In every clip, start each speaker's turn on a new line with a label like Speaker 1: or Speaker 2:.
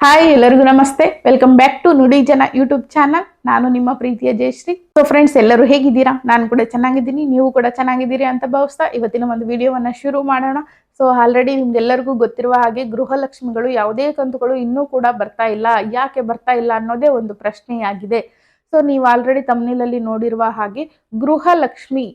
Speaker 1: Hi ಎಲ್ಲರಿಗೂ ನಮಸ್ತೆ. Welcome back to ನುಡಿ ಜನ ಯೂಟ್ಯೂಬ್ ಚಾನಲ್. ನಾನು ನಿಮ್ಮ ಪ್ರೀತಿಯ ಜಯಶ್ರೀ. ಸೊ ಫ್ರೆಂಡ್ಸ್, ಎಲ್ಲರೂ ಹೇಗಿದ್ದೀರಾ? ನಾನು ಕೂಡ ಚೆನ್ನಾಗಿದ್ದೀನಿ, ನೀವು ಕೂಡ ಚೆನ್ನಾಗಿದ್ದೀರಿ ಅಂತ ಭಾವಿಸ್ತಾ ಇವತ್ತಿನ ಒಂದು ವಿಡಿಯೋವನ್ನ ಶುರು ಮಾಡೋಣ. ಸೊ ಆಲ್ರೆಡಿ ನಿಮ್ಗೆಲ್ಲರಿಗೂ ಗೊತ್ತಿರುವ ಹಾಗೆ ಗೃಹಲಕ್ಷ್ಮಿಗಳು ಯಾವುದೇ ಕಂತುಗಳು ಇನ್ನೂ ಕೂಡ ಬರ್ತಾ ಇಲ್ಲ. ಯಾಕೆ ಬರ್ತಾ ಇಲ್ಲ ಅನ್ನೋದೇ ಒಂದು ಪ್ರಶ್ನೆಯಾಗಿದೆ. ಸೊ ನೀವು ಆಲ್ರೆಡಿ ತಮ್ನಿಲಲ್ಲಿ ನೋಡಿರುವ ಹಾಗೆ ಗೃಹಲಕ್ಷ್ಮಿ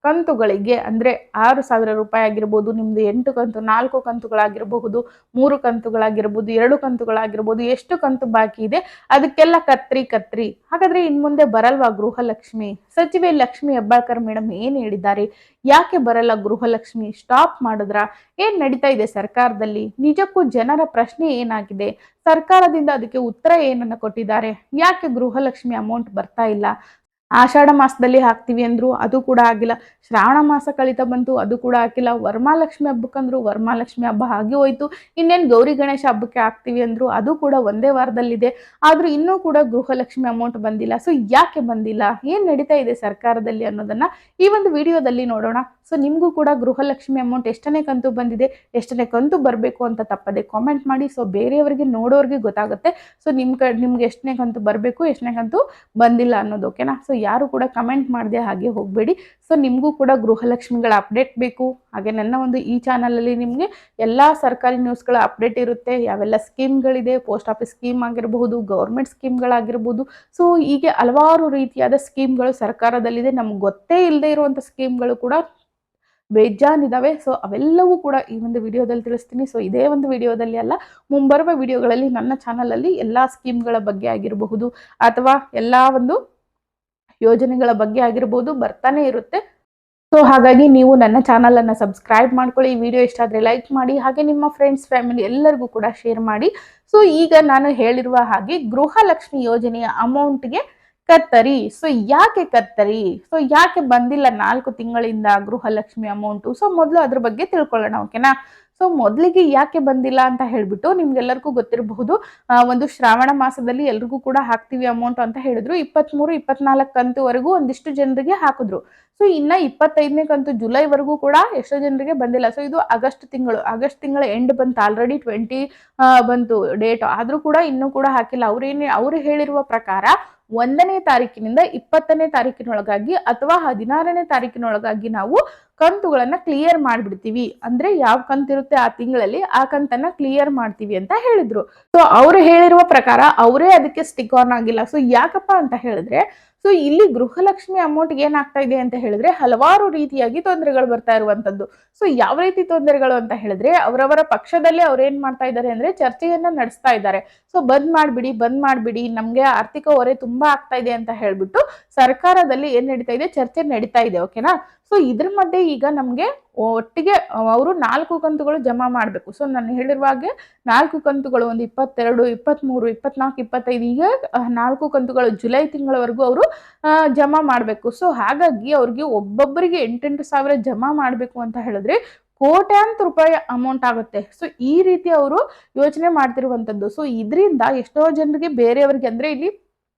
Speaker 1: ಕಂತುಗಳಿಗೆ ಅಂದ್ರೆ 6,000 ರೂಪಾಯಿ ಆಗಿರ್ಬೋದು, ನಿಮ್ದು 8 ಕಂತು, 4 ಕಂತುಗಳಾಗಿರಬಹುದು, 3 ಕಂತುಗಳಾಗಿರ್ಬೋದು, 2 ಕಂತುಗಳಾಗಿರ್ಬೋದು, ಎಷ್ಟು ಕಂತು ಬಾಕಿ ಇದೆ ಅದಕ್ಕೆಲ್ಲ ಕತ್ರಿ. ಹಾಗಾದ್ರೆ ಇನ್ ಮುಂದೆ ಬರಲ್ವಾ ಗೃಹಲಕ್ಷ್ಮಿ? ಸಚಿವೆ ಲಕ್ಷ್ಮಿ ಹೆಬ್ಬಾಳ್ಕರ್ ಮೇಡಮ್ ಏನ್ ಹೇಳಿದ್ದಾರೆ? ಯಾಕೆ ಬರಲ್ಲ ಗೃಹಲಕ್ಷ್ಮಿ? ಸ್ಟಾಪ್ ಮಾಡಿದ್ರ? ಏನ್ ನಡೀತಾ ಇದೆ ಸರ್ಕಾರದಲ್ಲಿ? ನಿಜಕ್ಕೂ ಜನರ ಪ್ರಶ್ನೆ ಏನಾಗಿದೆ? ಸರ್ಕಾರದಿಂದ ಅದಕ್ಕೆ ಉತ್ತರ ಏನನ್ನ ಕೊಟ್ಟಿದ್ದಾರೆ? ಯಾಕೆ ಗೃಹಲಕ್ಷ್ಮಿ ಅಮೌಂಟ್ ಬರ್ತಾ ಇಲ್ಲ? ಆಷಾಢ ಮಾಸದಲ್ಲಿ ಹಾಕ್ತಿವಿ ಅಂದ್ರು, ಅದು ಕೂಡ ಆಗಿಲ್ಲ. ಶ್ರಾವಣ ಮಾಸ ಕಳಿತಾ ಬಂತು, ಅದು ಕೂಡ ಹಾಕಿಲ್ಲ. ವರಮಹಾಲಕ್ಷ್ಮಿ ಹಬ್ಬಕ್ಕಂದ್ರು, ವರಮಹಾಲಕ್ಷ್ಮಿ ಹಬ್ಬ ಆಗಿ ಹೋಯ್ತು. ಇನ್ನೇನು ಗೌರಿ ಗಣೇಶ ಹಬ್ಬಕ್ಕೆ ಹಾಕ್ತಿವಿ ಅಂದ್ರು, ಅದು ಕೂಡ ಒಂದೇ ವಾರದಲ್ಲಿದೆ. ಆದ್ರೂ ಇನ್ನೂ ಕೂಡ ಗೃಹಲಕ್ಷ್ಮಿ ಅಮೌಂಟ್ ಬಂದಿಲ್ಲ. ಸೊ ಯಾಕೆ ಬಂದಿಲ್ಲ, ಏನ್ ನಡೀತಾ ಇದೆ ಸರ್ಕಾರದಲ್ಲಿ ಅನ್ನೋದನ್ನ ಈ ಒಂದು ವಿಡಿಯೋದಲ್ಲಿ ನೋಡೋಣ. ಸೊ ನಿಮ್ಗೂ ಕೂಡ ಗೃಹಲಕ್ಷ್ಮಿ ಅಮೌಂಟ್ ಎಷ್ಟನೇ ಕಂತು ಬಂದಿದೆ, ಎಷ್ಟನೇ ಕಂತು ಬರಬೇಕು ಅಂತ ತಪ್ಪದೆ ಕಾಮೆಂಟ್ ಮಾಡಿ. ಸೊ ಬೇರೆಯವರಿಗೆ ನೋಡೋರಿಗೆ ಗೊತ್ತಾಗುತ್ತೆ. ಸೊ ನಿಮ್ಗೆ ಎಷ್ಟನೇ ಕಂತು ಬರಬೇಕು, ಎಷ್ಟನೇ ಕಂತು ಬಂದಿಲ್ಲ ಅನ್ನೋದು. ಓಕೆನಾ? ಸೊ ಯಾರು ಕೂಡ ಕಮೆಂಟ್ ಮಾಡದೆ ಹಾಗೆ ಹೋಗಬೇಡಿ. ಸೊ ನಿಮಗೂ ಕೂಡ ಗೃಹಲಕ್ಷ್ಮಿಗಳ ಅಪ್ಡೇಟ್ ಬೇಕು. ಹಾಗೆ ನನ್ನ ಒಂದು ಈ ಚಾನಲಲ್ಲಿ ನಿಮಗೆ ಎಲ್ಲ ಸರ್ಕಾರಿ ನ್ಯೂಸ್ಗಳ ಅಪ್ಡೇಟ್ ಇರುತ್ತೆ. ಯಾವೆಲ್ಲ ಸ್ಕೀಮ್ಗಳಿದೆ, ಪೋಸ್ಟ್ ಆಫೀಸ್ ಸ್ಕೀಮ್ ಆಗಿರಬಹುದು, ಗೌರ್ಮೆಂಟ್ ಸ್ಕೀಮ್ಗಳಾಗಿರ್ಬೋದು. ಸೊ ಹೀಗೆ ಹಲವಾರು ರೀತಿಯಾದ ಸ್ಕೀಮ್ಗಳು ಸರ್ಕಾರದಲ್ಲಿದೆ. ನಮ್ಗೆ ಗೊತ್ತೇ ಇಲ್ಲದೆ ಇರುವಂಥ ಸ್ಕೀಮ್ಗಳು ಕೂಡ ಬೇಜಾನಿದಾವೆ. ಸೊ ಅವೆಲ್ಲವೂ ಕೂಡ ಈ ಒಂದು ವಿಡಿಯೋದಲ್ಲಿ ತಿಳಿಸ್ತೀನಿ. ಸೊ ಇದೇ ಒಂದು ವಿಡಿಯೋದಲ್ಲಿ ಅಲ್ಲ, ಮುಂಬರುವ ವಿಡಿಯೋಗಳಲ್ಲಿ ನನ್ನ ಚಾನಲಲ್ಲಿ ಎಲ್ಲ ಸ್ಕೀಮ್ಗಳ ಬಗ್ಗೆ ಆಗಿರಬಹುದು ಅಥವಾ ಎಲ್ಲ ಒಂದು ಯೋಜನೆಗಳ ಬಗ್ಗೆ ಆಗಿರ್ಬೋದು ಬರ್ತಾನೆ ಇರುತ್ತೆ. ಸೊ ಹಾಗಾಗಿ ನೀವು ನನ್ನ ಚಾನಲ್ ಅನ್ನ ಸಬ್ಸ್ಕ್ರೈಬ್ ಮಾಡ್ಕೊಳ್ಳಿ. ಈ ವಿಡಿಯೋ ಇಷ್ಟ ಆದ್ರೆ ಲೈಕ್ ಮಾಡಿ, ಹಾಗೆ ನಿಮ್ಮ ಫ್ರೆಂಡ್ಸ್ ಫ್ಯಾಮಿಲಿ ಎಲ್ಲರಿಗೂ ಕೂಡ ಶೇರ್ ಮಾಡಿ. ಸೊ ಈಗ ನಾನು ಹೇಳಿರುವ ಹಾಗೆ ಗೃಹಲಕ್ಷ್ಮಿ ಯೋಜನೆಯ ಅಮೌಂಟ್ಗೆ ಕತ್ತರಿ. ಸೊ ಯಾಕೆ ಕತ್ತರಿ? ಸೊ ಯಾಕೆ ಬಂದಿಲ್ಲ 4 ತಿಂಗಳಿಂದ ಗೃಹಲಕ್ಷ್ಮಿ ಅಮೌಂಟು? ಸೊ ಮೊದಲು ಅದ್ರ ಬಗ್ಗೆ ತಿಳ್ಕೊಳ್ಳೋಣ. ಓಕೆನಾ? ಸೊ ಮೊದಲಿಗೆ ಯಾಕೆ ಬಂದಿಲ್ಲ ಅಂತ ಹೇಳ್ಬಿಟ್ಟು ನಿಮ್ಗೆಲ್ಲರಿಗೂ ಗೊತ್ತಿರಬಹುದು. ಒಂದು ಶ್ರಾವಣ ಮಾಸದಲ್ಲಿ ಎಲ್ರಿಗೂ ಕೂಡ ಹಾಕ್ತಿವಿ ಅಮೌಂಟ್ ಅಂತ ಹೇಳಿದ್ರು. 23, 24 ಕಂತುವರೆಗೂ ಒಂದಿಷ್ಟು ಜನರಿಗೆ ಹಾಕಿದ್ರು. ಸೊ ಇನ್ನ 25ನೇ ಕಂತು ಜುಲೈವರೆಗೂ ಕೂಡ ಎಷ್ಟೋ ಜನರಿಗೆ ಬಂದಿಲ್ಲ. ಸೊ ಇದು ಆಗಸ್ಟ್ ತಿಂಗಳ ಎಂಡ್ ಬಂತು. ಆಲ್ರೆಡಿ 20 ಬಂತು ಡೇಟ್, ಆದ್ರೂ ಕೂಡ ಇನ್ನೂ ಕೂಡ ಹಾಕಿಲ್ಲ. ಅವ್ರು ಹೇಳಿರುವ ಪ್ರಕಾರ 1ನೇ ತಾರೀಕಿನಿಂದ 20ನೇ ತಾರೀಕಿನೊಳಗಾಗಿ ಅಥವಾ 16ನೇ ತಾರೀಕಿನೊಳಗಾಗಿ ನಾವು ಕಂತುಗಳನ್ನ ಕ್ಲಿಯರ್ ಮಾಡ್ಬಿಡ್ತೀವಿ. ಅಂದ್ರೆ ಯಾವ ಕಂತಿರುತ್ತೆ ಆ ತಿಂಗಳಲ್ಲಿ ಆ ಕಂತನ್ನ ಕ್ಲಿಯರ್ ಮಾಡ್ತೀವಿ ಅಂತ ಹೇಳಿದ್ರು. ಸೊ ಅವ್ರು ಹೇಳಿರುವ ಪ್ರಕಾರ ಅವರೇ ಅದಕ್ಕೆ ಸ್ಟಿಕ್ ಆನ್ ಆಗಿಲ್ಲ. ಸೊ ಯಾಕಪ್ಪ ಅಂತ ಹೇಳಿದ್ರೆ, ಸೊ ಇಲ್ಲಿ ಗೃಹಲಕ್ಷ್ಮಿ ಅಮೌಂಟ್ ಏನಾಗ್ತಾ ಇದೆ ಅಂತ ಹೇಳಿದ್ರೆ ಹಲವಾರು ರೀತಿಯಾಗಿ ತೊಂದರೆಗಳು ಬರ್ತಾ ಇರುವಂತದ್ದು. ಸೊ ಯಾವ ರೀತಿ ತೊಂದರೆಗಳು ಅಂತ ಹೇಳಿದ್ರೆ, ಅವರವರ ಪಕ್ಷದಲ್ಲಿ ಅವ್ರು ಏನ್ ಮಾಡ್ತಾ ಇದ್ದಾರೆ ಅಂದ್ರೆ ಚರ್ಚೆಯನ್ನ ನಡೆಸ್ತಾ ಇದ್ದಾರೆ. ಸೊ ಬಂದ್ ಮಾಡ್ಬಿಡಿ, ನಮ್ಗೆ ಆರ್ಥಿಕ ಹೊರೆ ತುಂಬಾ ಆಗ್ತಾ ಇದೆ ಅಂತ ಹೇಳ್ಬಿಟ್ಟು ಸರ್ಕಾರದಲ್ಲಿ ಏನ್ ನಡೀತಾ ಇದೆ, ಚರ್ಚೆ ನಡೀತಾ ಇದೆ. ಓಕೆನಾ? ಸೊ ಇದ್ರ ಮಧ್ಯೆ ಈಗ ನಮ್ಗೆ ಒಟ್ಟಿಗೆ ಅವರು 4 ಕಂತುಗಳು ಜಮಾ ಮಾಡ್ಬೇಕು. ಸೊ ನಾನು ಹೇಳಿರುವಾಗೆ 4 ಕಂತುಗಳು, ಒಂದು 22, 23, 24, 25 ಈಗ 4 ಕಂತುಗಳು ಜುಲೈ ತಿಂಗಳವರೆಗೂ ಅವರು ಜಮಾ ಮಾಡ್ಬೇಕು. ಸೊ ಹಾಗಾಗಿ ಅವ್ರಿಗೆ ಒಬ್ಬೊಬ್ಬರಿಗೆ 8 ಸಾವಿರ ಜಮಾ ಮಾಡ್ಬೇಕು ಅಂತ ಹೇಳಿದ್ರೆ ಕೋಟ್ಯಾಂತರ ರೂಪಾಯಿ ಅಮೌಂಟ್ ಆಗುತ್ತೆ. ಸೊ ಈ ರೀತಿ ಅವರು ಯೋಚನೆ ಮಾಡ್ತಿರುವಂತದ್ದು. ಸೊ ಇದರಿಂದ ಎಷ್ಟೋ ಜನರಿಗೆ, ಬೇರೆಯವರಿಗೆ, ಅಂದ್ರೆ ಇಲ್ಲಿ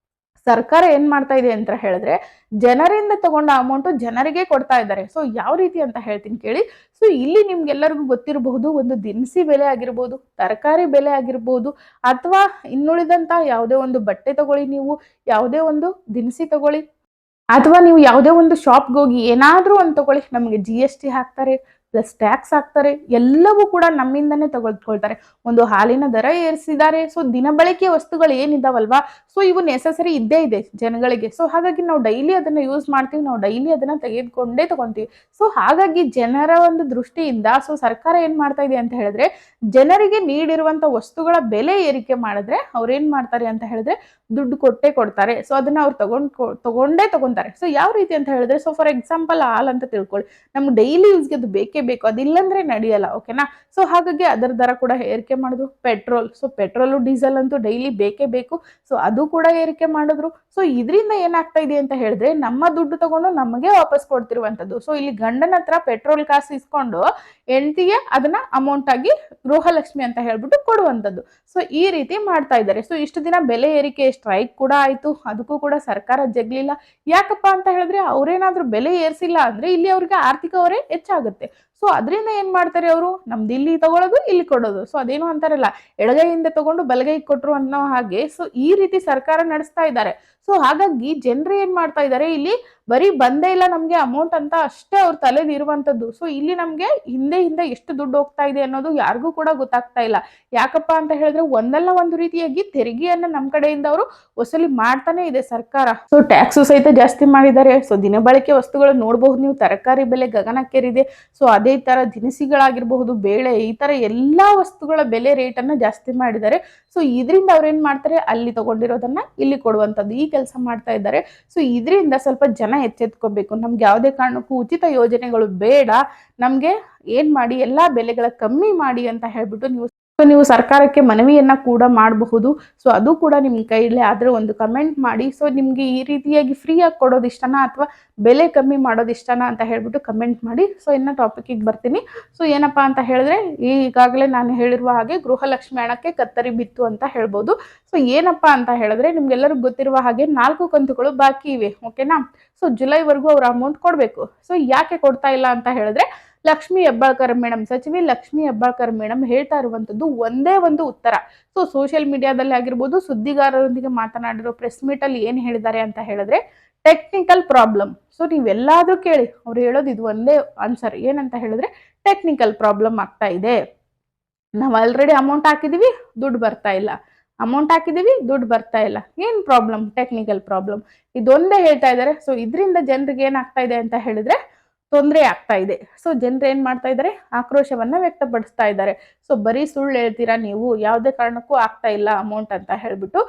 Speaker 1: ಸರ್ಕಾರ ಏನ್ ಮಾಡ್ತಾ ಇದೆ ಅಂತ ಹೇಳಿದ್ರೆ ಜನರಿಂದ ತಗೊಂಡ ಅಮೌಂಟ್ ಜನರಿಗೆ ಕೊಡ್ತಾ ಇದ್ದಾರೆ. ಸೊ ಯಾವ ರೀತಿ ಅಂತ ಹೇಳ್ತೀನಿ ಕೇಳಿ. ಸೊ ಇಲ್ಲಿ ನಿಮ್ಗೆಲ್ಲರಿಗೂ ಗೊತ್ತಿರಬಹುದು, ಒಂದು ದಿನಸಿ ಬೆಲೆ ಆಗಿರ್ಬೋದು, ತರಕಾರಿ ಬೆಲೆ ಆಗಿರ್ಬೋದು, ಅಥವಾ ಇನ್ನುಳಿದಂತ ಯಾವುದೇ ಒಂದು ಬಟ್ಟೆ ತಗೊಳ್ಳಿ, ನೀವು ಯಾವುದೇ ಒಂದು ದಿನಸಿ ತಗೊಳ್ಳಿ, ಅಥವಾ ನೀವು ಯಾವುದೇ ಒಂದು ಶಾಪ್ಗೆ ಹೋಗಿ ಏನಾದ್ರೂ ಒಂದು ತಗೊಳ್ಳಿ, ನಮಗೆ GST ಹಾಕ್ತಾರೆ, ಪ್ಲಸ್ ಟ್ಯಾಕ್ಸ್ ಹಾಕ್ತಾರೆ. ಎಲ್ಲವೂ ಕೂಡ ನಮ್ಮಿಂದನೇ ತಗೊಳ್ತಾರೆ. ಒಂದು ಹಾಲಿನ ದರ ಏರಿಸಿದ್ದಾರೆ. ಸೊ ದಿನಬಳಕೆ ವಸ್ತುಗಳು ಏನಿದಾವಲ್ವಾ, ಸೊ ಇವು ನೆಸಸರಿ ಇದ್ದೇ ಇದೆ ಜನಗಳಿಗೆ. ಸೊ ಹಾಗಾಗಿ ನಾವು ಡೈಲಿ ಅದನ್ನ ಯೂಸ್ ಮಾಡ್ತೀವಿ, ನಾವು ಡೈಲಿ ಅದನ್ನ ತೆಗೆದುಕೊಂಡೇ ತಗೊಂತೀವಿ. ಸೊ ಹಾಗಾಗಿ ಜನರ ಒಂದು ದೃಷ್ಟಿಯಿಂದ ಸೊ ಸರ್ಕಾರ ಏನ್ ಮಾಡ್ತಾ ಇದೆ ಅಂತ ಹೇಳಿದ್ರೆ, ಜನರಿಗೆ ನೀಡಿರುವಂತ ವಸ್ತುಗಳ ಬೆಲೆ ಏರಿಕೆ ಮಾಡಿದ್ರೆ ಅವ್ರೇನ್ ಮಾಡ್ತಾರೆ ಅಂತ ಹೇಳಿದ್ರೆ ದುಡ್ಡು ಕೊಟ್ಟೇ ಕೊಡ್ತಾರೆ. ಸೊ ಅದನ್ನ ಅವ್ರು ತಗೊಂಡೇ ತಗೊಂತಾರೆ. ಸೊ ಯಾವ ರೀತಿ ಅಂತ ಹೇಳಿದ್ರೆ, ಸೊ ಫಾರ್ ಎಕ್ಸಾಂಪಲ್ ಹಾಲ್ ಅಂತ ತಿಳ್ಕೊಳ್ಳಿ, ನಮ್ಗೆ ಡೈಲಿ ಯೂಸ್ಗೆ ಅದು ಬೇಕೇ ಬೇಕು, ಅದಿಲ್ಲಂದ್ರೆ ನಡೆಯಲ್ಲ. ಓಕೆನಾ? ಸೊ ಹಾಗಾಗಿ ಅದರ ದರ ಕೂಡ ಏರಿಕೆ ಮಾಡಿದ್ರು. ಪೆಟ್ರೋಲ್, ಸೊ ಪೆಟ್ರೋಲು ಡೀಸೆಲ್ ಅಂತೂ ಡೈಲಿ ಬೇಕೇ ಬೇಕು. ಸೊ ಅದು ಕೂಡ ಏರಿಕೆ ಮಾಡಿದ್ರು. ಸೊ ಇದರಿಂದ ಏನಾಗ್ತಾ ಇದೆ ಅಂತ ಹೇಳಿದ್ರೆ, ನಮ್ಮ ದುಡ್ಡು ತಗೊಂಡು ನಮಗೆ ವಾಪಸ್ ಕೊಡ್ತಿರುವಂತದ್ದು. ಸೊ ಇಲ್ಲಿ ಗಂಡನ ಹತ್ರ ಪೆಟ್ರೋಲ್ ಕಾಸು ಇಸ್ಕೊಂಡು ಹೆಂಡತಿಗೆ ಅದನ್ನ ಅಮೌಂಟ್ ಆಗಿ ಗೃಹಲಕ್ಷ್ಮಿ ಅಂತ ಹೇಳ್ಬಿಟ್ಟು ಕೊಡುವಂತದ್ದು. ಸೊ ಈ ರೀತಿ ಮಾಡ್ತಾ ಇದ್ದಾರೆ. ಸೊ ಇಷ್ಟು ದಿನ ಬೆಲೆ ಏರಿಕೆ ಸ್ಟ್ರೈಕ್ ಕೂಡ ಆಯ್ತು, ಅದಕ್ಕೂ ಕೂಡ ಸರ್ಕಾರ ಜಗ್ಲಿಲ್ಲ. ಯಾಕಪ್ಪ ಅಂತ ಹೇಳಿದ್ರೆ, ಅವ್ರೇನಾದ್ರೂ ಬೆಲೆ ಏರಿಸಿಲ್ಲ ಅಂದ್ರೆ ಇಲ್ಲಿ ಅವ್ರಿಗೆ ಆರ್ಥಿಕ ಹೊರೆ ಹೆಚ್ಚಾಗುತ್ತೆ. ಸೊ ಅದರಿಂದ ಏನ್ ಮಾಡ್ತಾರೆ ಅವರು, ನಮ್ದು ಇಲ್ಲಿ ತಗೊಳ್ಳೋದು ಇಲ್ಲಿ ಕೊಡೋದು. ಸೊ ಅದೇನು ಅಂತಾರಲ್ಲ, ಎಡಗೈಯಿಂದ ತಗೊಂಡು ಬಲಗೈ ಕೊಟ್ರು ಅನ್ನೋ ಹಾಗೆ. ಸೊ ಈ ರೀತಿ ಸರ್ಕಾರ ನಡೆಸ್ತಾ ಇದ್ದಾರೆ. ಸೊ ಹಾಗಾಗಿ ಜನರು ಏನ್ ಮಾಡ್ತಾ ಇದ್ದಾರೆ, ಇಲ್ಲಿ ಬರೀ ಬಂದೇ ಇಲ್ಲ ನಮ್ಗೆ ಅಮೌಂಟ್ ಅಂತ ಅಷ್ಟೇ ಅವ್ರ ತಲೆಯಲ್ಲಿ ಇರುವಂತದ್ದು. ಸೊ ಇಲ್ಲಿ ನಮ್ಗೆ ಹಿಂದೆ ಹಿಂದೆ ಎಷ್ಟು ದುಡ್ಡು ಹೋಗ್ತಾ ಇದೆ ಅನ್ನೋದು ಯಾರಿಗೂ ಕೂಡ ಗೊತ್ತಾಗ್ತಾ ಇಲ್ಲ. ಯಾಕಪ್ಪ ಅಂತ ಹೇಳಿದ್ರೆ, ಒಂದಲ್ಲ ಒಂದು ರೀತಿಯಾಗಿ ತೆರಿಗೆಯನ್ನ ನಮ್ ಕಡೆಯಿಂದ ಅವರು ವಸೂಲಿ ಮಾಡ್ತಾನೆ ಇದೆ ಸರ್ಕಾರ. ಸೊ ಟ್ಯಾಕ್ಸ್ ಸಹಿತ ಜಾಸ್ತಿ ಮಾಡಿದ್ದಾರೆ. ಸೊ ದಿನಬಳಕೆ ವಸ್ತುಗಳು ನೋಡಬಹುದು ನೀವು, ತರಕಾರಿ ಬೆಲೆ ಗಗನಕ್ಕೇರಿದೆ. ಸೊ ಅದೇ ತರ ದಿನಸಿಗಳಾಗಿರಬಹುದು, ಬೇಳೆ, ಈ ತರ ಎಲ್ಲಾ ವಸ್ತುಗಳ ಬೆಲೆ ರೇಟ್ ಅನ್ನ ಜಾಸ್ತಿ ಮಾಡಿದ್ದಾರೆ. ಸೊ ಇದರಿಂದ ಅವ್ರೇನ್ ಮಾಡ್ತಾರೆ, ಅಲ್ಲಿ ತಗೊಂಡಿರೋದನ್ನ ಇಲ್ಲಿ ಕೊಡುವಂತದ್ದು ಈ ಕೆಲಸ ಮಾಡ್ತಾ ಇದ್ದಾರೆ. ಸೊ ಇದರಿಂದ ಸ್ವಲ್ಪ ಜನ ಎಚ್ಚೆತ್ಕೋಬೇಕು. ನಮ್ಗೆ ಯಾವುದೇ ಕಾರಣಕ್ಕೂ ಉಚಿತ ಯೋಜನೆಗಳು ಬೇಡ, ನಮ್ಗೆ ಏನ್ ಮಾಡಿ ಎಲ್ಲಾ ಬೆಲೆಗಳ ಕಮ್ಮಿ ಮಾಡಿ ಅಂತ ಹೇಳ್ಬಿಟ್ಟು ನೀವು ಸರ್ಕಾರಕ್ಕೆ ಮನವಿಯನ್ನ ಕೂಡ ಮಾಡಬಹುದು. ಸೊ ಅದು ಕೂಡ ನಿಮ್ ಕೈಲಿ ಆದ್ರೆ ಒಂದು ಕಮೆಂಟ್ ಮಾಡಿ. ಸೊ ನಿಮ್ಗೆ ಈ ರೀತಿಯಾಗಿ ಫ್ರೀ ಆಗಿ ಕೊಡೋದು ಇಷ್ಟನಾ ಅಥವಾ ಬೆಲೆ ಕಮ್ಮಿ ಮಾಡೋದು ಇಷ್ಟನಾ ಅಂತ ಹೇಳ್ಬಿಟ್ಟು ಕಮೆಂಟ್ ಮಾಡಿ. ಸೊ ಇನ್ನ ಟಾಪಿಕ್ಗೆ ಬರ್ತೀನಿ. ಸೊ ಏನಪ್ಪಾ ಅಂತ ಹೇಳಿದ್ರೆ, ಈಗಾಗಲೇ ನಾನು ಹೇಳಿರುವ ಹಾಗೆ ಗೃಹಲಕ್ಷ್ಮಿ ಹಣಕ್ಕೆ ಕತ್ತರಿ ಬಿತ್ತು ಅಂತ ಹೇಳ್ಬೋದು. ಸೊ ಏನಪ್ಪಾ ಅಂತ ಹೇಳಿದ್ರೆ, ನಿಮ್ಗೆಲ್ಲರಿಗೂ ಗೊತ್ತಿರುವ ಹಾಗೆ 4 ಕಂತುಗಳು ಬಾಕಿ ಇವೆ, ಓಕೆನಾ. ಸೊ ಜುಲೈವರೆಗೂ ಅವ್ರ ಅಮೌಂಟ್ ಕೊಡ್ಬೇಕು. ಸೊ ಯಾಕೆ ಕೊಡ್ತಾ ಇಲ್ಲ ಅಂತ ಹೇಳಿದ್ರೆ, ಲಕ್ಷ್ಮಿ ಹೆಬ್ಬಾಳ್ಕರ್ ಮೇಡಮ್, ಸಚಿವೆ ಲಕ್ಷ್ಮಿ ಹೆಬ್ಬಾಳ್ಕರ್ ಮೇಡಮ್ ಹೇಳ್ತಾ ಇರುವಂತದ್ದು ಒಂದೇ ಒಂದು ಉತ್ತರ. ಸೊ ಸೋಷಿಯಲ್ ಮೀಡಿಯಾದಲ್ಲಿ ಆಗಿರ್ಬೋದು, ಸುದ್ದಿಗಾರರೊಂದಿಗೆ ಮಾತನಾಡಿರೋ ಪ್ರೆಸ್ ಮೀಟ್ ಅಲ್ಲಿ ಏನ್ ಹೇಳಿದ್ದಾರೆ ಅಂತ ಹೇಳಿದ್ರೆ, ಟೆಕ್ನಿಕಲ್ ಪ್ರಾಬ್ಲಮ್. ಸೊ ನೀವೆಲ್ಲಾದ್ರೂ ಕೇಳಿ, ಅವ್ರು ಹೇಳೋದು ಇದು ಒಂದೇ ಆನ್ಸರ್. ಏನಂತ ಹೇಳಿದ್ರೆ, ಟೆಕ್ನಿಕಲ್ ಪ್ರಾಬ್ಲಮ್ ಆಗ್ತಾ ಇದೆ, ನಾವು ಆಲ್ರೆಡಿ ಅಮೌಂಟ್ ಹಾಕಿದೀವಿ, ದುಡ್ಡು ಬರ್ತಾ ಇಲ್ಲ, ಅಮೌಂಟ್ ಹಾಕಿದೀವಿ, ದುಡ್ಡು ಬರ್ತಾ ಇಲ್ಲ, ಏನ್ ಪ್ರಾಬ್ಲಮ್, ಟೆಕ್ನಿಕಲ್ ಪ್ರಾಬ್ಲಮ್, ಇದೊಂದೇ ಹೇಳ್ತಾ ಇದ್ದಾರೆ. ಸೊ ಇದರಿಂದ ಜನರಿಗೆ ಏನಾಗ್ತಾ ಇದೆ ಅಂತ ಹೇಳಿದ್ರೆ, ತೊಂದರೆ ಆಗ್ತಾ ಇದೆ. ಸೊ ಜನರು ಏನ್ ಮಾಡ್ತಾ ಇದ್ದಾರೆ, ಆಕ್ರೋಶವನ್ನ ವ್ಯಕ್ತಪಡಿಸ್ತಾ ಇದ್ದಾರೆ. ಸೊ ಬರೀ ಸುಳ್ಳು ಹೇಳ್ತೀರಾ ನೀವು, ಯಾವುದೇ ಕಾರಣಕ್ಕೂ ಆಗ್ತಾ ಇಲ್ಲ ಅಮೌಂಟ್ ಅಂತ ಹೇಳ್ಬಿಟ್ಟು.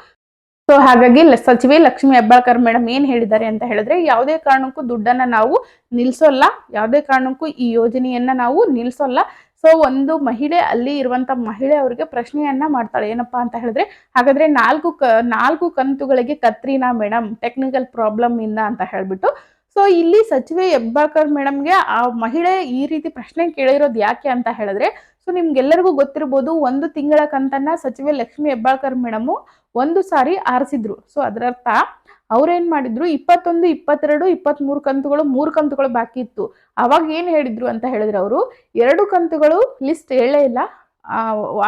Speaker 1: ಸೊ ಹಾಗಾಗಿ ಸಚಿವೆ ಲಕ್ಷ್ಮಿ ಹೆಬ್ಬಾಳ್ಕರ್ ಮೇಡಮ್ ಏನ್ ಹೇಳಿದ್ದಾರೆ ಅಂತ ಹೇಳಿದ್ರೆ, ಯಾವುದೇ ಕಾರಣಕ್ಕೂ ದುಡ್ಡನ್ನ ನಾವು ನಿಲ್ಸೋಲ್ಲ, ಯಾವುದೇ ಕಾರಣಕ್ಕೂ ಈ ಯೋಜನೆಯನ್ನ ನಾವು ನಿಲ್ಸೋಲ್ಲ. ಸೊ ಒಂದು ಮಹಿಳೆ, ಅಲ್ಲಿ ಇರುವಂತ ಮಹಿಳೆ ಅವರಿಗೆ ಪ್ರಶ್ನೆಯನ್ನ ಮಾಡ್ತಾಳೆ, ಏನಪ್ಪಾ ಅಂತ ಹೇಳಿದ್ರೆ, ಹಾಗಾದ್ರೆ 4 ಕಂತುಗಳಿಗೆ ಕತ್ರಿನಾ ಮೇಡಮ್ ಟೆಕ್ನಿಕಲ್ ಪ್ರಾಬ್ಲಮ್ ಇಂದ ಅಂತ ಹೇಳ್ಬಿಟ್ಟು. ಸೊ ಇಲ್ಲಿ ಸಚಿವೆ ಹೆಬ್ಬಾಳ್ಕರ್ ಮೇಡಮ್ಗೆ ಆ ಮಹಿಳೆ ಈ ರೀತಿ ಪ್ರಶ್ನೆ ಕೇಳಿರೋದು ಯಾಕೆ ಅಂತ ಹೇಳಿದ್ರೆ, ಸೊ ನಿಮ್ಗೆಲ್ಲರಿಗೂ ಗೊತ್ತಿರ್ಬೋದು, 1 ತಿಂಗಳ ಕಂತನ್ನ ಸಚಿವೆ ಲಕ್ಷ್ಮಿ ಹೆಬ್ಬಾಳ್ಕರ್ ಮೇಡಮ್ ಒಂದು ಸಾರಿ ಆರಿಸಿದ್ರು. ಸೊ ಅದರರ್ಥ ಅವ್ರೇನ್ ಮಾಡಿದ್ರು, 21, 22, 23 ಕಂತುಗಳು, 3 ಕಂತುಗಳು ಬಾಕಿ ಇತ್ತು. ಅವಾಗ ಏನ್ ಹೇಳಿದ್ರು ಅಂತ ಹೇಳಿದ್ರೆ, ಅವರು 2 ಕಂತುಗಳು ಲಿಸ್ಟ್ ಹೇಳೇ ಇಲ್ಲ.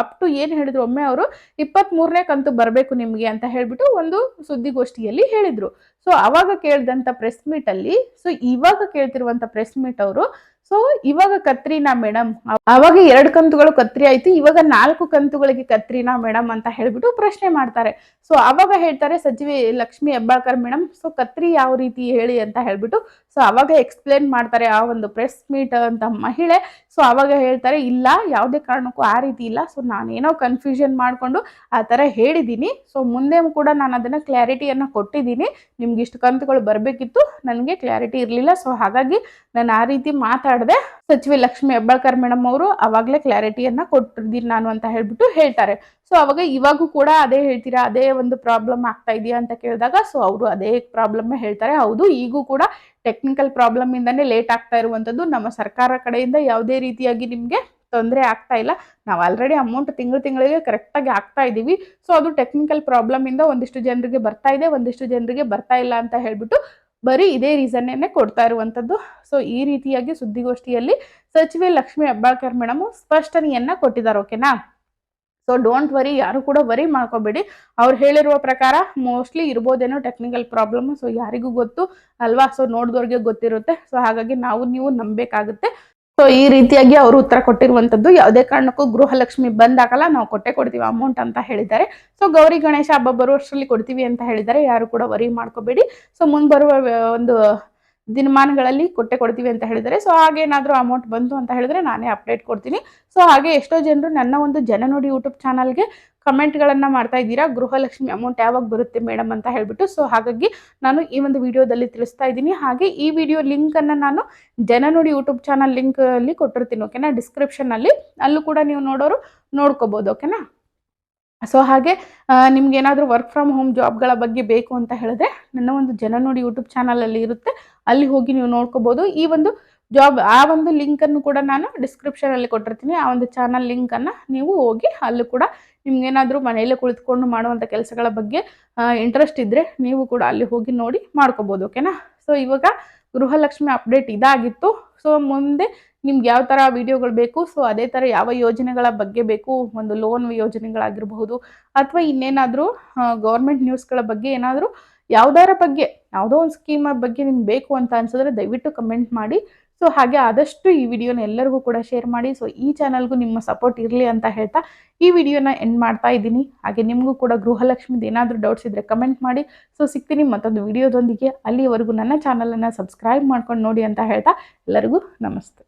Speaker 1: ಅಪ್ ಟು ಏನ್ ಹೇಳಿದ್ರು, ಒಮ್ಮೆ ಅವರು 23ನೇ ಕಂತು ಬರ್ಬೇಕು ನಿಮ್ಗೆ ಅಂತ ಹೇಳ್ಬಿಟ್ಟು ಒಂದು ಸುದ್ದಿಗೋಷ್ಠಿಯಲ್ಲಿ ಹೇಳಿದ್ರು. ಸೊ ಅವಾಗ ಕೇಳಿದಂತ ಪ್ರೆಸ್ ಮೀಟ್ ಅಲ್ಲಿ, ಸೊ ಇವಾಗ ಕೇಳ್ತಿರುವಂತ ಪ್ರೆಸ್ ಮೀಟ್ ಅವರು, ಸೊ ಇವಾಗ ಕತ್ರಿನಾ ಮೇಡಮ್, ಅವಾಗ 2 ಕಂತುಗಳು ಕತ್ರಿ ಆಯ್ತು, ಇವಾಗ 4 ಕಂತುಗಳಿಗೆ ಕತ್ರಿನಾ ಮೇಡಮ್ ಅಂತ ಹೇಳ್ಬಿಟ್ಟು ಪ್ರಶ್ನೆ ಮಾಡ್ತಾರೆ. ಸೊ ಅವಾಗ ಹೇಳ್ತಾರೆ ಸಚಿವೆ ಲಕ್ಷ್ಮಿ ಹೆಬ್ಬಾಳ್ಕರ್ ಮೇಡಮ್, ಸೊ ಕತ್ರಿ ಯಾವ ರೀತಿ ಹೇಳಿ ಅಂತ ಹೇಳ್ಬಿಟ್ಟು. ಸೊ ಅವಾಗ ಎಕ್ಸ್ಪ್ಲೇನ್ ಮಾಡ್ತಾರೆ ಆ ಒಂದು ಪ್ರೆಸ್ ಮೀಟ್ ಅಂತ ಮಹಿಳೆ. ಸೊ ಅವಾಗ ಹೇಳ್ತಾರೆ, ಇಲ್ಲ, ಯಾವುದೇ ಕಾರಣಕ್ಕೂ ಆ ರೀತಿ ಇಲ್ಲ. ಸೊ ನಾನೇನೋ ಕನ್ಫ್ಯೂಷನ್ ಮಾಡ್ಕೊಂಡು ಆ ತರ ಹೇಳಿದ್ದೀನಿ. ಸೊ ಮುಂದೆ ಕೂಡ ನಾನು ಅದನ್ನ ಕ್ಲಾರಿಟಿಯನ್ನ ಕೊಟ್ಟಿದ್ದೀನಿ. ನಿಮ್ಗೆ ಇಷ್ಟು ಕಂತುಗಳು ಬರ್ಬೇಕಿತ್ತು, ನನಗೆ ಕ್ಲಾರಿಟಿ ಇರ್ಲಿಲ್ಲ. ಸೊ ಹಾಗಾಗಿ ನಾನು ಆ ರೀತಿ ಮಾತಾಡದೆ. ಸಚಿವೆ ಲಕ್ಷ್ಮಿ ಹೆಬ್ಬಾಳ್ಕರ್ ಮೇಡಮ್ ಅವರು ಅವಾಗ್ಲೇ ಕ್ಲಾರಿಟಿಯನ್ನ ಕೊಟ್ಟಿದ್ದೀನಿ ನಾನು ಅಂತ ಹೇಳ್ಬಿಟ್ಟು ಹೇಳ್ತಾರೆ. ಸೊ ಅವಾಗ ಇವಾಗೂ ಕೂಡ ಅದೇ ಹೇಳ್ತೀರಾ, ಅದೇ ಒಂದು ಪ್ರಾಬ್ಲಮ್ ಆಗ್ತಾ ಇದೆಯಾ ಅಂತ ಕೇಳಿದಾಗ, ಸೊ ಅವರು ಅದೇ ಪ್ರಾಬ್ಲಮ್ ಹೇಳ್ತಾರೆ. ಹೌದು, ಈಗೂ ಕೂಡ ಟೆಕ್ನಿಕಲ್ ಪ್ರಾಬ್ಲಮ್ ಇಂದಾನೆ ಲೇಟ್ ಆಗ್ತಾ ಇರುವಂತದ್ದು. ನಮ್ಮ ಸರ್ಕಾರ ಕಡೆಯಿಂದ ಯಾವುದೇ ರೀತಿಯಾಗಿ ನಿಮ್ಗೆ ತೊಂದರೆ ಆಗ್ತಾ ಇಲ್ಲ, ನಾವು ಆಲ್ರೆಡಿ ಅಮೌಂಟ್ ತಿಂಗಳಿಗೆ ಕರೆಕ್ಟ್ ಆಗಿ ಆಗ್ತಾ ಇದೀವಿ. ಸೊ ಅದು ಟೆಕ್ನಿಕಲ್ ಪ್ರಾಬ್ಲಮ್ ಇಂದ ಒಂದಿಷ್ಟು ಜನರಿಗೆ ಬರ್ತಾ ಇದೆ, ಒಂದಿಷ್ಟು ಜನರಿಗೆ ಬರ್ತಾ ಇಲ್ಲ ಅಂತ ಹೇಳ್ಬಿಟ್ಟು ಬರೀ ಇದೇ ರೀಸನ್ನೇ ಕೊಡ್ತಾ ಇರುವಂತದ್ದು. ಸೊ ಈ ರೀತಿಯಾಗಿ ಸುದ್ದಿಗೋಷ್ಠಿಯಲ್ಲಿ ಸಚಿವೆ ಲಕ್ಷ್ಮಿ ಹೆಬ್ಬಾಳ್ಕರ್ ಮೇಡಮ್ ಸ್ಪಷ್ಟನೆಯನ್ನ ಕೊಟ್ಟಿದ್ದಾರೆ, ಓಕೆನಾ. ಸೊ ಡೋಂಟ್ ವರಿ, ಯಾರು ಕೂಡ ವರಿ ಮಾಡ್ಕೋಬೇಡಿ. ಅವ್ರು ಹೇಳಿರುವ ಪ್ರಕಾರ ಮೋಸ್ಟ್ಲಿ ಇರ್ಬೋದೇನೋ ಟೆಕ್ನಿಕಲ್ ಪ್ರಾಬ್ಲಮ್. ಸೊ ಯಾರಿಗೂ ಗೊತ್ತು ಅಲ್ವಾ, ಸೊ ನೋಡಿದವ್ರಿಗೆ ಗೊತ್ತಿರುತ್ತೆ. ಸೊ ಹಾಗಾಗಿ ನೀವು ನಂಬೇಕಾಗುತ್ತೆ. ಸೊ ಈ ರೀತಿಯಾಗಿ ಅವರು ಉತ್ತರ ಕೊಟ್ಟಿರುವಂತದ್ದು. ಯಾವುದೇ ಕಾರಣಕ್ಕೂ ಗೃಹಲಕ್ಷ್ಮಿ ಬಂದಾಗಲ್ಲ, ನಾವು ಕೊಡ್ತೀವಿ ಅಮೌಂಟ್ ಅಂತ ಹೇಳಿದ್ದಾರೆ. ಸೊ ಗೌರಿ ಗಣೇಶ ಹಬ್ಬ ಬರುವಷ್ಟರಲ್ಲಿ ಕೊಡ್ತೀವಿ ಅಂತ ಹೇಳಿದ್ದಾರೆ. ಯಾರು ಕೂಡ ವರಿ ಮಾಡ್ಕೋಬೇಡಿ. ಸೊ ಮುಂಬರುವ ಒಂದು ದಿನಮಾನಗಳಲ್ಲಿ ಕೊಡ್ತೀವಿ ಅಂತ ಹೇಳಿದ್ದಾರೆ. ಸೊ ಹಾಗೇನಾದ್ರೂ ಅಮೌಂಟ್ ಬಂತು ಅಂತ ಹೇಳಿದ್ರೆ ನಾನೇ ಅಪ್ಡೇಟ್ ಕೊಡ್ತೀನಿ. ಸೊ ಹಾಗೆ ಎಷ್ಟೋ ಜನರು ನನ್ನ ಒಂದು ಜನನುಡಿ ಯೂಟ್ಯೂಬ್ ಚಾನಲ್ಗೆ ಕಮೆಂಟ್ಗಳನ್ನ ಮಾಡ್ತಾ ಇದ್ದೀರಾ, ಗೃಹಲಕ್ಷ್ಮಿ ಅಮೌಂಟ್ ಯಾವಾಗ ಬರುತ್ತೆ ಮೇಡಮ್ ಅಂತ ಹೇಳ್ಬಿಟ್ಟು. ಸೊ ಹಾಗಾಗಿ ನಾನು ಈ ಒಂದು ವಿಡಿಯೋದಲ್ಲಿ ತಿಳಿಸ್ತಾ ಇದ್ದೀನಿ. ಹಾಗೆ ಈ ವಿಡಿಯೋ ಲಿಂಕ್ ಅನ್ನ ನಾನು ಜನನುಡಿ ಯೂಟ್ಯೂಬ್ ಚಾನಲ್ ಲಿಂಕ್ ಅಲ್ಲಿ ಕೊಟ್ಟಿರ್ತೀನಿ, ಓಕೆನಾ, ಡಿಸ್ಕ್ರಿಪ್ಷನ್ ಅಲ್ಲಿ. ಅಲ್ಲೂ ಕೂಡ ನೀವು ನೋಡ್ಕೋಬಹುದು, ಓಕೆನಾ. ಸೊ ಹಾಗೆ ನಿಮ್ಗೆ ಏನಾದರೂ ವರ್ಕ್ ಫ್ರಮ್ ಹೋಮ್ ಜಾಬ್ಗಳ ಬಗ್ಗೆ ಬೇಕು ಅಂತ ಹೇಳಿದ್ರೆ ನನ್ನ ಒಂದು ಜನನುಡಿ ಯೂಟ್ಯೂಬ್ ಚಾನಲ್ ಅಲ್ಲಿ ಇರುತ್ತೆ, ಅಲ್ಲಿ ಹೋಗಿ ನೀವು ನೋಡ್ಕೋಬಹುದು. ಈ ಒಂದು ಜಾಬ್ ಆ ಒಂದು ಲಿಂಕ್ ಅನ್ನು ಕೂಡ ನಾನು ಡಿಸ್ಕ್ರಿಪ್ಷನ್ ಅಲ್ಲಿ ಕೊಟ್ಟಿರ್ತೀನಿ. ಆ ಒಂದು ಚಾನಲ್ ಲಿಂಕ್ ಅನ್ನ ನೀವು ಹೋಗಿ ಅಲ್ಲೂ ಕೂಡ ನಿಮ್ಗೆ ಏನಾದರೂ ಮನೆಯಲ್ಲೇ ಕುಳಿತುಕೊಂಡು ಮಾಡುವಂಥ ಕೆಲಸಗಳ ಬಗ್ಗೆ ಇಂಟ್ರೆಸ್ಟ್ ಇದ್ರೆ ನೀವು ಕೂಡ ಅಲ್ಲಿ ಹೋಗಿ ನೋಡಿ ಮಾಡ್ಕೋಬಹುದು, ಓಕೆನಾ. ಸೊ ಇವಾಗ ಗೃಹಲಕ್ಷ್ಮಿ ಅಪ್ಡೇಟ್ ಇದಾಗಿತ್ತು. ಸೊ ಮುಂದೆ ನಿಮ್ಗೆ ಯಾವ ಥರ ವಿಡಿಯೋಗಳು ಬೇಕು, ಸೊ ಅದೇ ಥರ ಯಾವ ಯೋಜನೆಗಳ ಬಗ್ಗೆ ಬೇಕು, ಒಂದು ಲೋನ್ ಯೋಜನೆಗಳಾಗಿರಬಹುದು ಅಥವಾ ಇನ್ನೇನಾದರೂ ಗೌರ್ಮೆಂಟ್ ನ್ಯೂಸ್ಗಳ ಬಗ್ಗೆ ಏನಾದರೂ ಯಾವುದೋ ಒಂದು ಸ್ಕೀಮ್ ಬಗ್ಗೆ ನಿಮ್ಗೆ ಬೇಕು ಅಂತ ಅನ್ಸಿದ್ರೆ ದಯವಿಟ್ಟು ಕಮೆಂಟ್ ಮಾಡಿ. ಸೊ ಹಾಗೆ ಆದಷ್ಟು ಈ ವಿಡಿಯೋನ ಎಲ್ಲರಿಗೂ ಕೂಡ ಶೇರ್ ಮಾಡಿ. ಸೊ ಈ ಚಾನಲ್ಗೂ ನಿಮ್ಮ ಸಪೋರ್ಟ್ ಇರಲಿ ಅಂತ ಹೇಳ್ತಾ ಈ ವಿಡಿಯೋನ ಎಂಡ್ ಮಾಡ್ತಾ ಇದ್ದೀನಿ. ಹಾಗೆ ನಿಮಗೂ ಕೂಡ ಗೃಹಲಕ್ಷ್ಮಿದು ಏನಾದರೂ ಡೌಟ್ಸ್ ಇದ್ದರೆ ಕಮೆಂಟ್ ಮಾಡಿ. ಸೊ ಸಿಗ್ತೀನಿ ಮತ್ತೊಂದು ವಿಡಿಯೋದೊಂದಿಗೆ. ಅಲ್ಲಿವರೆಗೂ ನನ್ನ ಚಾನಲನ್ನು ಸಬ್ಸ್ಕ್ರೈಬ್ ಮಾಡ್ಕೊಂಡು ನೋಡಿ ಅಂತ ಹೇಳ್ತಾ ಎಲ್ಲರಿಗೂ ನಮಸ್ತೆ.